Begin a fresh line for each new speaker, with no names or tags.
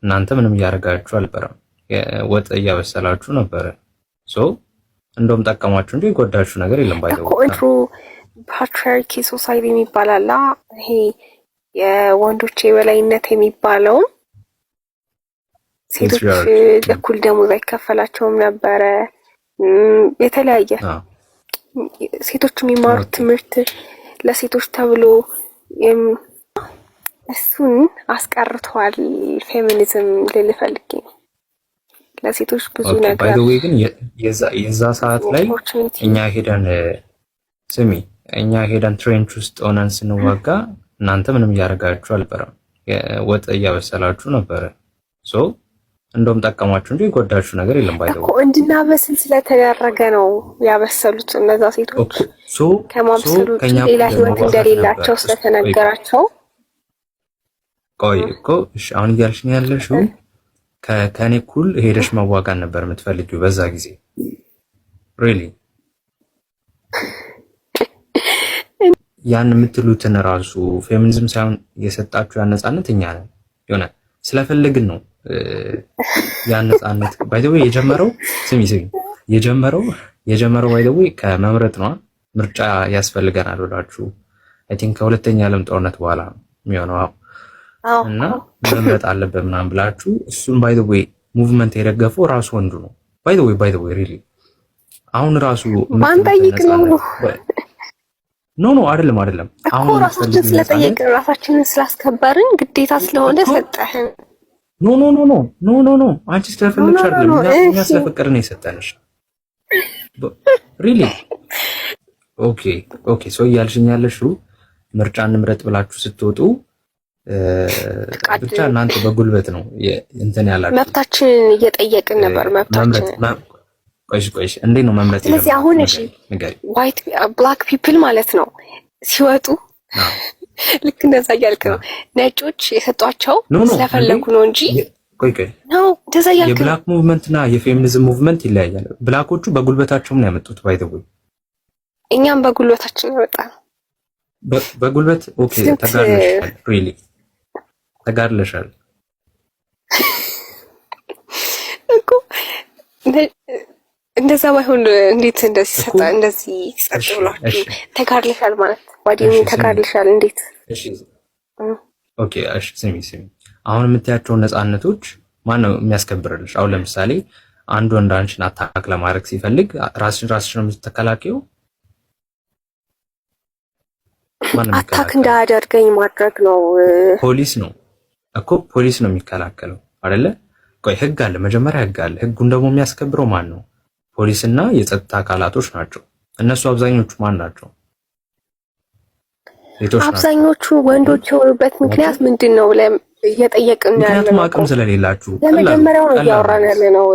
እናንተ ምንም እያደረጋችሁ አልነበረም። ወጥ እያበሰላችሁ ነበረ። ሶ እንደውም ጠቀማችሁ እንጂ የጎዳችሁ ነገር የለም። ባይደው
ኮንትሮ ፓትሪያርኪ ሶሳይቲ የሚባላላ ይሄ የወንዶች የበላይነት የሚባለው ሴቶች እኩል ደሞዝ አይከፈላቸውም ነበረ። የተለያየ ሴቶች የሚማሩት ትምህርት ለሴቶች ተብሎ እሱን አስቀርቷል። ፌሚኒዝም ልልፈልግ ነው። ለሴቶች ብዙ ነገር
ባይ ዘ ዌይ ግን የዛ ሰዓት ላይ እኛ ሄደን ትሬንች ውስጥ ሆነን ስንዋጋ እናንተ ምንም እያደረጋችሁ አልነበረም። ወጥ እያበሰላችሁ ነበረ። ሶ እንደውም ጠቀማችሁ እንጂ የጎዳችሁ ነገር የለም። ባይ ዘ ዌይ
እንድናበስል ስለተደረገ ነው ያበሰሉት እነዛ ሴቶች። ከማብሰሉ ሌላ ህይወት እንደሌላቸው ስለተነገራቸው።
ቆይ እኮ እሺ፣ አሁን እያልሽኝ ያለሽው ከኔ እኩል ሄደሽ መዋጋት ነበር የምትፈልጊው በዛ ጊዜ? ሪሊ ያን የምትሉትን ራሱ ፌሚኒዝም ሳይሆን የሰጣችሁ ያን ነፃነት እኛ ነን የሆነ ስለፈለግን ነው። ያን ነፃነት ባይ ዘ ዌይ የጀመረው የጀመረው ባይ ዘ ዌይ ከመምረጥ ነው። ምርጫ ያስፈልገናል ብላችሁ አይ ቲንክ ከሁለተኛ ዓለም ጦርነት በኋላ የሚሆነው እና መምረጥ አለበት ምናምን ብላችሁ እሱን ባይ ዘ ዌይ ሙቭመንት የደገፈው ራሱ ወንዱ ነው። ባይ ዘ ዌይ ሪሊ አሁን ራሱ
ማንጠይቅ ነው።
ኖ አይደለም።
አሁን ራሳችን ስለጠየቅን ራሳችንን ስላስከበርን ግዴታ ስለሆነ ሰጠህን።
ኖ አንቺ ስለፈለግሽ አይደለም፣ እኛ ስለፈቀድን የሰጠንሽ። ሪሊ ኦኬ ሶ እያልሽኝ ያለሽው ምርጫ እንምረጥ ብላችሁ ስትወጡ ብቻ እናንተ በጉልበት ነው እንትን ያላችሁ።
መብታችንን እየጠየቅን ነበር። መብታችንን
ቆይሽ እንዴት ነው መምረጥ?
ስለዚህ አሁን እሺ ዋይት ብላክ ፒፕል ማለት ነው ሲወጡ ልክ እንደዛ እያልክ ነው። ነጮች የሰጧቸው ስለፈለጉ ነው እንጂ
ቆይ
ነው እንደዛ እያልክ።
የብላክ ሙቭመንት እና የፌሚኒዝም ሙቭመንት ይለያያል። ብላኮቹ በጉልበታቸው ነው ያመጡት። ባይ ዘ ዌይ
እኛም በጉልበታችን ያወጣን
በጉልበት ኦኬ ተጋድለሻል
እኮ እንደዛ ባይሆን እንዴት እንደዚህ ሰጣ እንደዚህ ጸጥሏችሁ ተጋድለሻል ማለት ዋዲኒ ተጋድለሻል እንዴት?
እሺ ኦኬ እሺ ስሚ አሁን የምትያቸው ነፃነቶች ማን ነው የሚያስከብርልሽ? አሁን ለምሳሌ አንድ ወንድ አንቺን አታክ ለማድረግ ሲፈልግ ራስሽን ነው የምትከላከዩ?
አታክ እንዳያደርገኝ ማድረግ ነው።
ፖሊስ ነው የሚከላከለው አይደለ? ቆይ ህግ አለ፣ መጀመሪያ ህግ አለ። ህጉን ደግሞ የሚያስከብረው ማን ነው? ፖሊስና የጸጥታ አካላቶች ናቸው። እነሱ አብዛኞቹ ማን ናቸው?
አብዛኞቹ ወንዶች የሆኑበት ምክንያት ምንድነው? እየጠየቅን ያለ ነው።
አቅም ስለሌላችሁ
ለመጀመሪያው ነው እያወራን ያለ ነው።